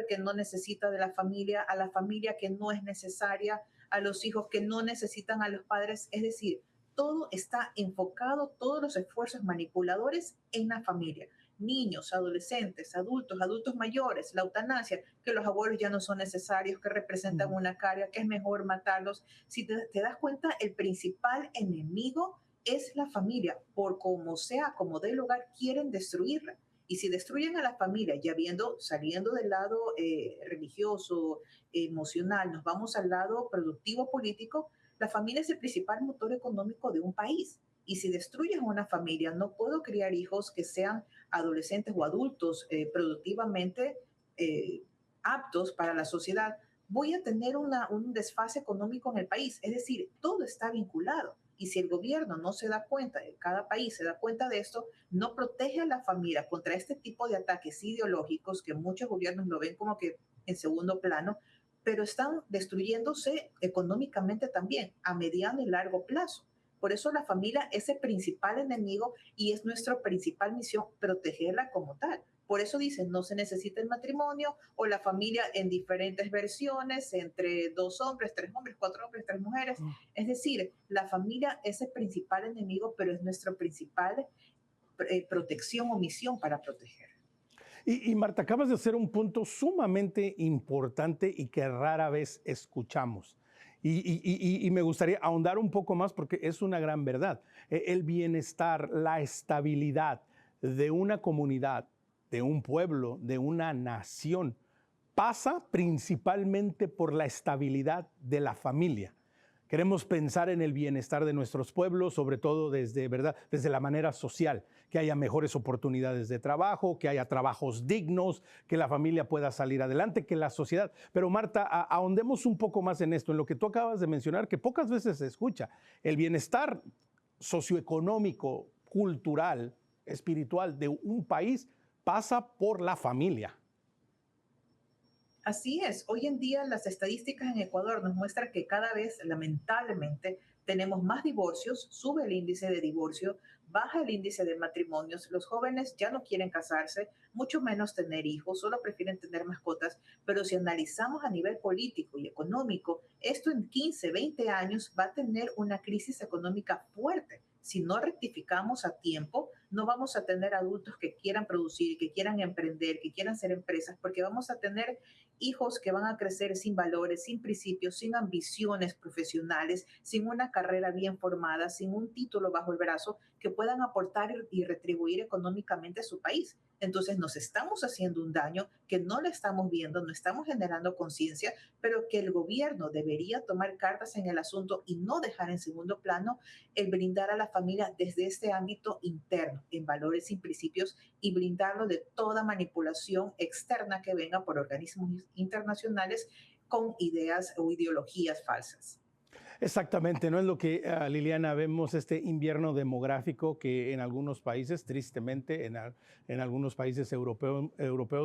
[SPEAKER 2] que no necesita de la familia, a la familia que no es necesaria, a los hijos que no necesitan a los padres. Es decir, todo está enfocado, todos los esfuerzos manipuladores en la familia. Niños, adolescentes, adultos mayores, la eutanasia, que los abuelos ya no son necesarios, que representan una carga, que es mejor matarlos. Si te das cuenta, el principal enemigo es la familia. Por como sea, como del hogar, quieren destruirla. Y si destruyen a la familia, ya saliendo del lado religioso, emocional, nos vamos al lado productivo político, la familia es el principal motor económico de un país. Y si destruyes una familia, no puedo criar hijos que sean adolescentes o adultos productivamente aptos para la sociedad. Voy a tener un desfase económico en el país. Es decir, todo está vinculado. Y si el gobierno no se da cuenta, cada país se da cuenta de esto, no protege a la familia contra este tipo de ataques ideológicos que muchos gobiernos lo ven como que en segundo plano, pero están destruyéndose económicamente también a mediano y largo plazo. Por eso la familia es el principal enemigo y es nuestra principal misión protegerla como tal. Por eso dicen, no se necesita el matrimonio o la familia en diferentes versiones, entre 2 hombres, 3 hombres, 4 hombres, 3 mujeres.
[SPEAKER 1] Mm.
[SPEAKER 2] Es decir, la familia es el principal enemigo, pero es nuestra principal protección o misión para proteger.
[SPEAKER 1] Y Marta, acabas de hacer un punto sumamente importante y que rara vez escuchamos. Y me gustaría ahondar un poco más porque es una gran verdad. El bienestar, la estabilidad de una comunidad, de un pueblo, de una nación, pasa principalmente por la estabilidad de la familia. Queremos pensar en el bienestar de nuestros pueblos, sobre todo desde, ¿verdad? Desde la manera social, que haya mejores oportunidades de trabajo, que haya trabajos dignos, que la familia pueda salir adelante, que la sociedad. Pero Marta, ahondemos un poco más en esto, en lo que tú acabas de mencionar, que pocas veces se escucha. El bienestar socioeconómico, cultural, espiritual de un país pasa por la familia.
[SPEAKER 2] Así es, hoy en día las estadísticas en Ecuador nos muestran que cada vez, lamentablemente, tenemos más divorcios, sube el índice de divorcio, baja el índice de matrimonios, los jóvenes ya no quieren casarse, mucho menos tener hijos, solo prefieren tener mascotas, pero si analizamos a nivel político y económico, esto en 15, 20 años va a tener una crisis económica fuerte. Si no rectificamos a tiempo, no vamos a tener adultos que quieran producir, que quieran emprender, que quieran ser empresas, porque vamos a tener hijos que van a crecer sin valores, sin principios, sin ambiciones profesionales, sin una carrera bien formada, sin un título bajo el brazo que puedan aportar y retribuir económicamente a su país. Entonces nos estamos haciendo un daño que no le estamos viendo, no estamos generando conciencia, pero que el gobierno debería tomar cartas en el asunto y no dejar en segundo plano el brindar a la familia desde este ámbito interno, en valores y principios, y blindarlo de toda manipulación externa que venga por organismos internacionales con ideas o ideologías falsas.
[SPEAKER 1] Exactamente, ¿no? Es lo que, Liliana, vemos este invierno demográfico que en algunos países, tristemente, en algunos países europeos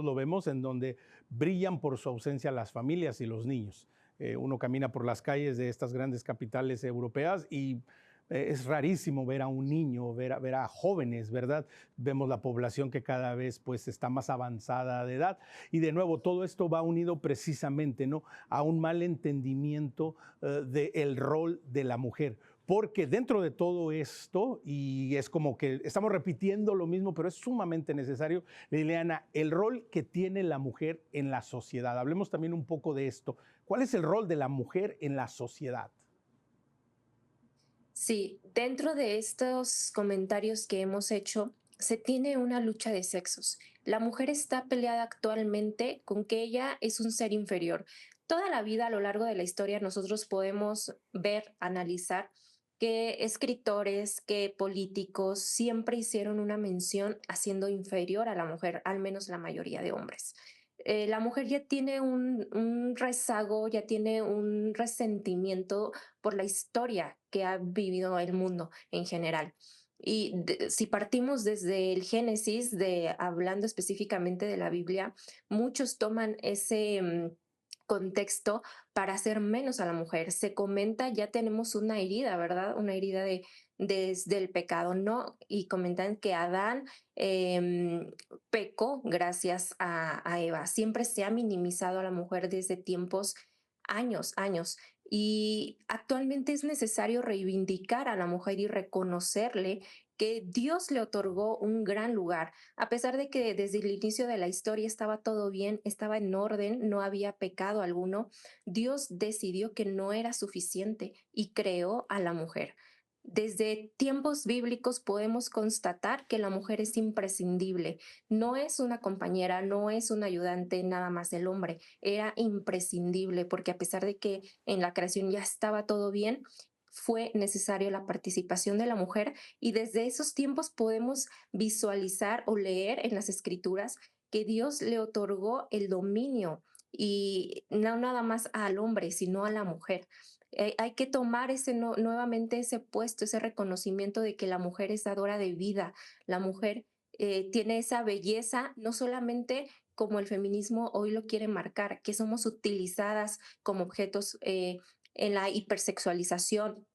[SPEAKER 1] lo vemos, en donde brillan por su ausencia las familias y los niños. Uno camina por las calles de estas grandes capitales europeas y es rarísimo ver a un niño, ver a jóvenes, ¿verdad? Vemos la población que cada vez pues está más avanzada de edad y de nuevo todo esto va unido precisamente, ¿no? A un mal entendimiento del rol de la mujer. Porque dentro de todo esto, y es como que estamos repitiendo lo mismo, pero es sumamente necesario, Liliana, el rol que tiene la mujer en la sociedad. Hablemos también un poco de esto. ¿Cuál es el rol de la mujer en la sociedad?
[SPEAKER 3] Sí, dentro de estos comentarios que hemos hecho, se tiene una lucha de sexos. La mujer está peleada actualmente con que ella es un ser inferior. Toda la vida, a lo largo de la historia, nosotros podemos ver, analizar que escritores, que políticos siempre hicieron una mención haciendo inferior a la mujer, al menos la mayoría de hombres. La mujer ya tiene un rezago, ya tiene un resentimiento por la historia que ha vivido el mundo en general. Y si partimos desde el Génesis, hablando específicamente de la Biblia, muchos toman ese contexto para hacer menos a la mujer. Se comenta, ya tenemos una herida, ¿verdad? Una herida desde el pecado, ¿no? Y comentan que Adán pecó gracias a Eva. Siempre se ha minimizado a la mujer desde tiempos, años. Y actualmente es necesario reivindicar a la mujer y reconocerle que Dios le otorgó un gran lugar, a pesar de que desde el inicio de la historia estaba todo bien, estaba en orden, no había pecado alguno. Dios decidió que no era suficiente y creó a la mujer. Desde tiempos bíblicos podemos constatar que la mujer es imprescindible. No es una compañera, no es un ayudante nada más del hombre. Era imprescindible porque a pesar de que en la creación ya estaba todo bien, fue necesario la participación de la mujer y desde esos tiempos podemos visualizar o leer en las escrituras que Dios le otorgó el dominio y no nada más al hombre, sino a la mujer. Hay que tomar nuevamente ese puesto, ese reconocimiento de que la mujer es dadora de vida, la mujer tiene esa belleza, no solamente como el feminismo hoy lo quiere marcar, que somos utilizadas como objetos en la hipersexualización.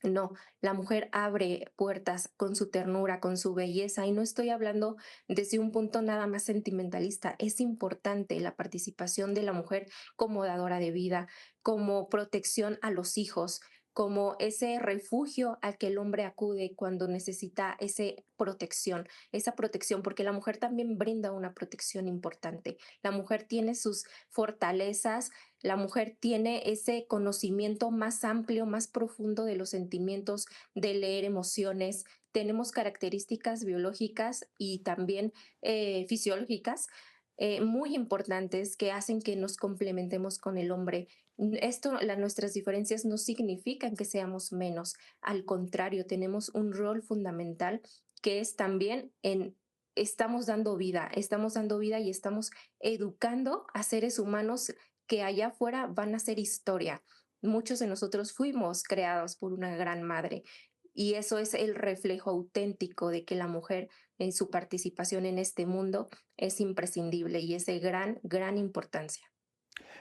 [SPEAKER 3] No, la mujer abre puertas con su ternura, con su belleza, y no estoy hablando desde un punto nada más sentimentalista. Es importante la participación de la mujer como dadora de vida, como protección a los hijos, como ese refugio al que el hombre acude cuando necesita esa protección, porque la mujer también brinda una protección importante. La mujer tiene sus fortalezas, la mujer tiene ese conocimiento más amplio, más profundo de los sentimientos, de leer emociones. Tenemos características biológicas y también fisiológicas muy importantes que hacen que nos complementemos con el hombre. Nuestras diferencias no significan que seamos menos. Al contrario, tenemos un rol fundamental que es también estamos dando vida y estamos educando a seres humanos que allá afuera van a ser historia. Muchos de nosotros fuimos creados por una gran madre y eso es el reflejo auténtico de que la mujer en su participación en este mundo es imprescindible y es de gran, gran importancia.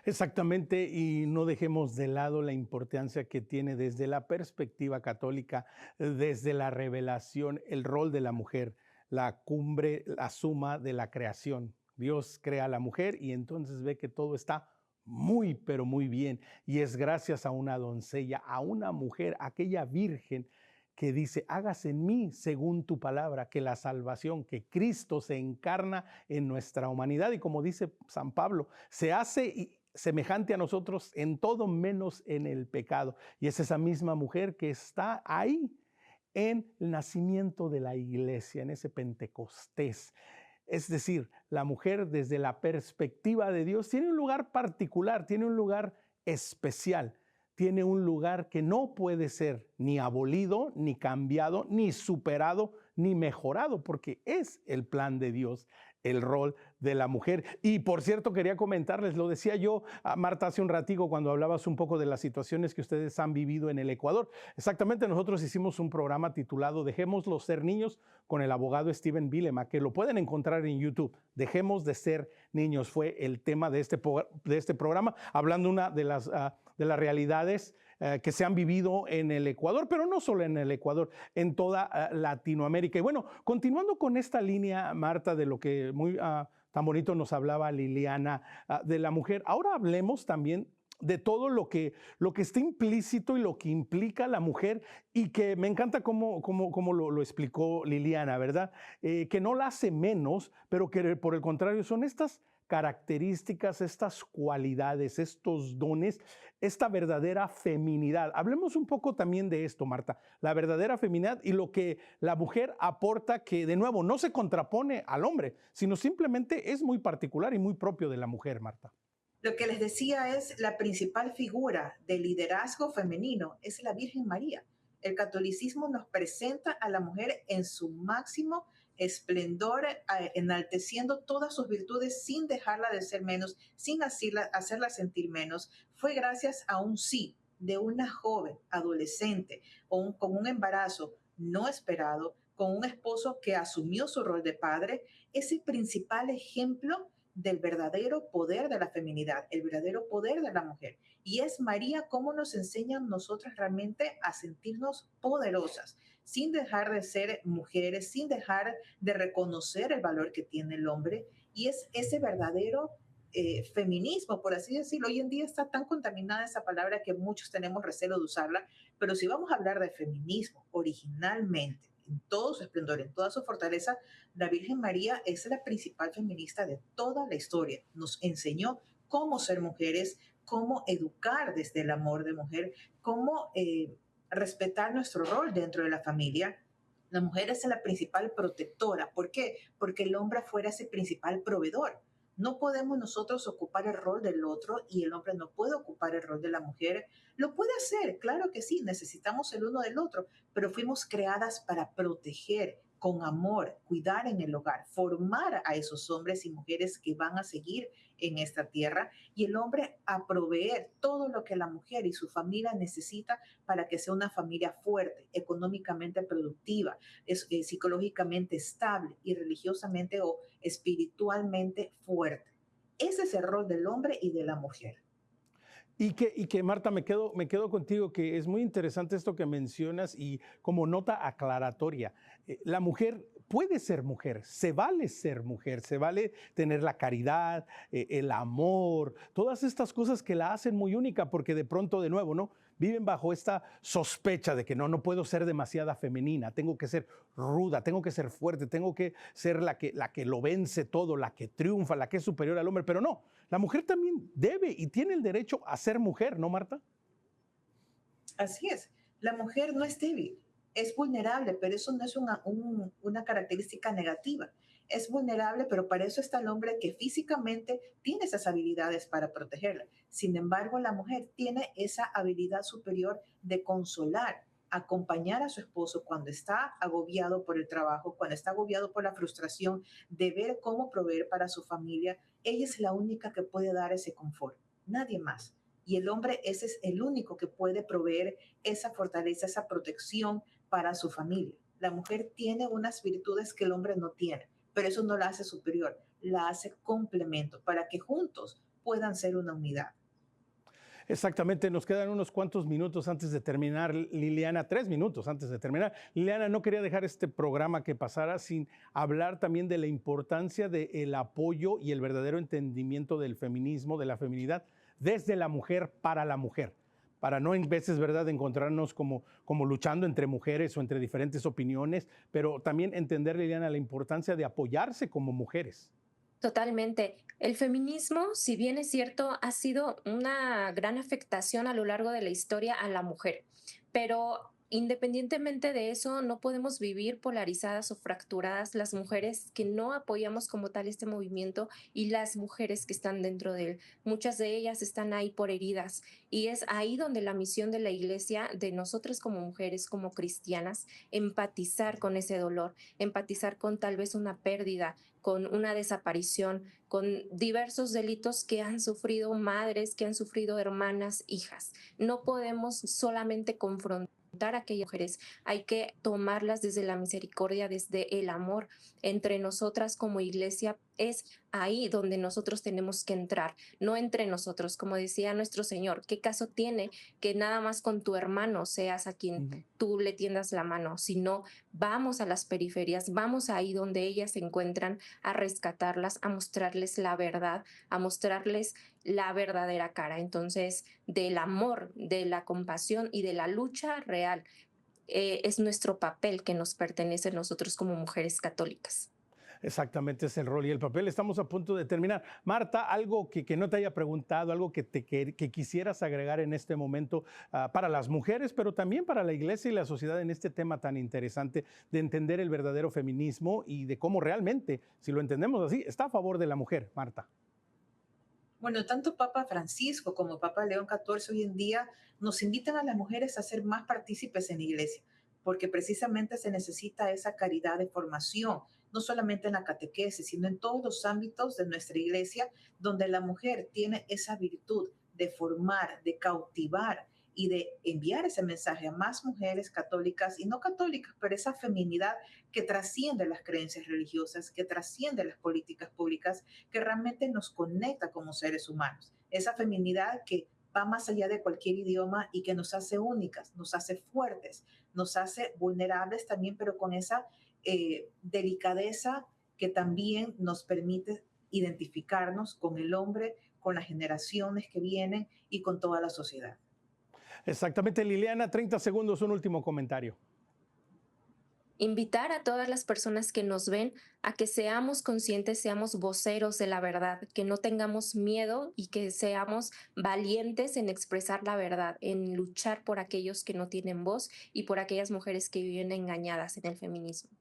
[SPEAKER 1] Exactamente, y no dejemos de lado la importancia que tiene desde la perspectiva católica, desde la revelación, el rol de la mujer, la cumbre, la suma de la creación. Dios crea a la mujer y entonces ve que todo está muy, pero muy bien. Y es gracias a una doncella, a una mujer, aquella virgen que dice, hágase en mí según tu palabra, que la salvación, que Cristo se encarna en nuestra humanidad y como dice San Pablo, se hace semejante a nosotros en todo menos en el pecado. Y es esa misma mujer que está ahí en el nacimiento de la iglesia, en ese Pentecostés. Es decir, la mujer desde la perspectiva de Dios tiene un lugar particular, tiene un lugar especial, tiene un lugar que no puede ser ni abolido, ni cambiado, ni superado, ni mejorado, porque es el plan de Dios, el rol de la mujer. Y por cierto, quería comentarles, lo decía yo a Marta hace un ratico cuando hablabas un poco de las situaciones que ustedes han vivido en el Ecuador. Exactamente, nosotros hicimos un programa titulado Dejémoslo ser niños con el abogado Steven Vilema, que lo pueden encontrar en YouTube. Dejemos de ser niños fue el tema de este programa, hablando una de las realidades que se han vivido en el Ecuador, pero no solo en el Ecuador, en toda Latinoamérica. Y bueno, continuando con esta línea, Marta, de lo que tan bonito nos hablaba Liliana, de la mujer, ahora hablemos también de todo lo que está implícito y lo que implica la mujer y que me encanta cómo lo explicó Liliana, ¿verdad? Que no la hace menos, pero que por el contrario son estas características, estas cualidades, estos dones, esta verdadera feminidad. Hablemos un poco también de esto, Marta, la verdadera feminidad y lo que la mujer aporta que, de nuevo, no se contrapone al hombre, sino simplemente es muy particular y muy propio de la mujer, Marta.
[SPEAKER 2] Lo que les decía es la principal figura del liderazgo femenino es la Virgen María. El catolicismo nos presenta a la mujer en su máximo esplendor, enalteciendo todas sus virtudes sin dejarla de ser menos, sin hacerla sentir menos. Fue gracias a un sí de una joven adolescente con un embarazo no esperado, con un esposo que asumió su rol de padre, ese principal ejemplo del verdadero poder de la feminidad, el verdadero poder de la mujer. Y es María cómo nos enseñan nosotras realmente a sentirnos poderosas, sin dejar de ser mujeres, sin dejar de reconocer el valor que tiene el hombre. Y es ese verdadero feminismo, por así decirlo. Hoy en día está tan contaminada esa palabra que muchos tenemos recelo de usarla, pero si vamos a hablar de feminismo originalmente, en todo su esplendor, en toda su fortaleza, la Virgen María es la principal feminista de toda la historia. Nos enseñó cómo ser mujeres, cómo educar desde el amor de mujer, cómo respetar nuestro rol dentro de la familia. La mujer es la principal protectora. ¿Por qué? Porque el hombre fuera ese principal proveedor. No podemos nosotros ocupar el rol del otro y el hombre no puede ocupar el rol de la mujer. Lo puede hacer, claro que sí, necesitamos el uno del otro, pero fuimos creadas para proteger, con amor, cuidar en el hogar, formar a esos hombres y mujeres que van a seguir en esta tierra, y el hombre a proveer todo lo que la mujer y su familia necesita para que sea una familia fuerte, económicamente productiva, psicológicamente estable y religiosamente o espiritualmente fuerte. Ese es el rol del hombre y de la mujer.
[SPEAKER 1] Y que Marta, me quedo contigo, que es muy interesante esto que mencionas y como nota aclaratoria, la mujer puede ser mujer, se vale tener la caridad, el amor, todas estas cosas que la hacen muy única, porque de pronto, de nuevo, ¿no? Viven bajo esta sospecha de que no puedo ser demasiada femenina, tengo que ser ruda, tengo que ser fuerte, tengo que ser la que lo vence todo, la que triunfa, la que es superior al hombre, pero no, la mujer también debe y tiene el derecho a ser mujer, ¿no, Marta?
[SPEAKER 2] Así es, la mujer no es débil, es vulnerable, pero eso no es una característica negativa. Es vulnerable, pero para eso está el hombre que físicamente tiene esas habilidades para protegerla. Sin embargo, la mujer tiene esa habilidad superior de consolar, acompañar a su esposo cuando está agobiado por el trabajo, cuando está agobiado por la frustración de ver cómo proveer para su familia. Ella es la única que puede dar ese confort, nadie más. Y el hombre ese es el único que puede proveer esa fortaleza, esa protección para su familia. La mujer tiene unas virtudes que el hombre no tiene, pero eso no la hace superior, la hace complemento para que juntos puedan ser una unidad.
[SPEAKER 1] Exactamente, nos quedan unos cuantos minutos antes de terminar, Liliana, 3 minutos antes de terminar. Liliana, no quería dejar este programa que pasara sin hablar también de la importancia del apoyo y el verdadero entendimiento del feminismo, de la feminidad, desde la mujer para la mujer, para no en veces, ¿verdad?, encontrarnos como luchando entre mujeres o entre diferentes opiniones, pero también entender, Liliana, la importancia de apoyarse como mujeres.
[SPEAKER 3] Totalmente. El feminismo, si bien es cierto, ha sido una gran afectación a lo largo de la historia a la mujer, pero independientemente de eso, no podemos vivir polarizadas o fracturadas las mujeres que no apoyamos como tal este movimiento y las mujeres que están dentro de él. Muchas de ellas están ahí por heridas y es ahí donde la misión de la iglesia, de nosotras como mujeres, como cristianas, empatizar con ese dolor, empatizar con tal vez una pérdida, con una desaparición, con diversos delitos que han sufrido madres, que han sufrido hermanas, hijas. No podemos solamente confrontar a aquellas mujeres, hay que tomarlas desde la misericordia, desde el amor. Entre nosotras como iglesia es ahí donde nosotros tenemos que entrar, no entre nosotros, como decía nuestro Señor. ¿Qué caso tiene que nada más con tu hermano seas a quien
[SPEAKER 1] Ujú.
[SPEAKER 3] tú le tiendas la mano? Sino vamos a las periferias, vamos ahí donde ellas se encuentran, a rescatarlas, a mostrarles la verdad, a mostrarles la verdadera cara. Entonces, del amor, de la compasión y de la lucha real, es nuestro papel que nos pertenece a nosotros como mujeres católicas.
[SPEAKER 1] Exactamente, es el rol y el papel. Estamos a punto de terminar. Marta, algo que no te haya preguntado, algo que quisieras agregar en este momento para las mujeres, pero también para la iglesia y la sociedad en este tema tan interesante de entender el verdadero feminismo y de cómo realmente, si lo entendemos así, está a favor de la mujer, Marta.
[SPEAKER 2] Bueno, tanto Papa Francisco como Papa León XIV hoy en día nos invitan a las mujeres a ser más partícipes en la iglesia, porque precisamente se necesita esa caridad de formación, no solamente en la catequesis, sino en todos los ámbitos de nuestra iglesia, donde la mujer tiene esa virtud de formar, de cautivar y de enviar ese mensaje a más mujeres católicas y no católicas, pero esa feminidad que trasciende las creencias religiosas, que trasciende las políticas públicas, que realmente nos conecta como seres humanos. Esa feminidad que va más allá de cualquier idioma y que nos hace únicas, nos hace fuertes, nos hace vulnerables también, pero con esa delicadeza que también nos permite identificarnos con el hombre, con las generaciones que vienen y con toda la sociedad.
[SPEAKER 1] Exactamente, Liliana, 30 segundos, un último comentario.
[SPEAKER 3] Invitar a todas las personas que nos ven a que seamos conscientes, seamos voceros de la verdad, que no tengamos miedo y que seamos valientes en expresar la verdad, en luchar por aquellos que no tienen voz y por aquellas mujeres que viven engañadas en el feminismo.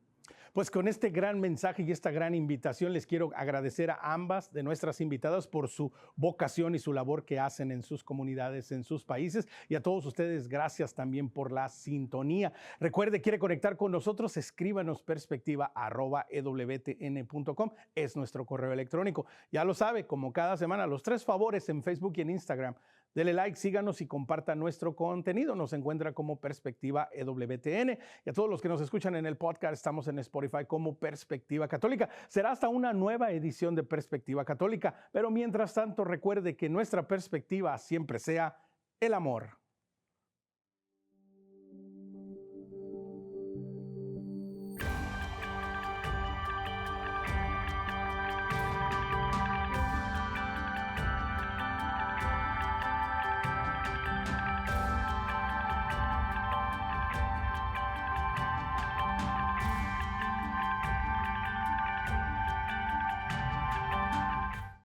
[SPEAKER 1] Pues con este gran mensaje y esta gran invitación les quiero agradecer a ambas de nuestras invitadas por su vocación y su labor que hacen en sus comunidades, en sus países, y a todos ustedes gracias también por la sintonía. Recuerde, quiere conectar con nosotros, escríbanos perspectiva@ewtn.com, es nuestro correo electrónico. Ya lo sabe, como cada semana, los 3 favores en Facebook y en Instagram. Dele like, síganos y comparta nuestro contenido. Nos encuentra como Perspectiva EWTN. Y a todos los que nos escuchan en el podcast, estamos en Spotify como Perspectiva Católica. Será hasta una nueva edición de Perspectiva Católica. Pero mientras tanto, recuerde que nuestra perspectiva siempre sea el amor.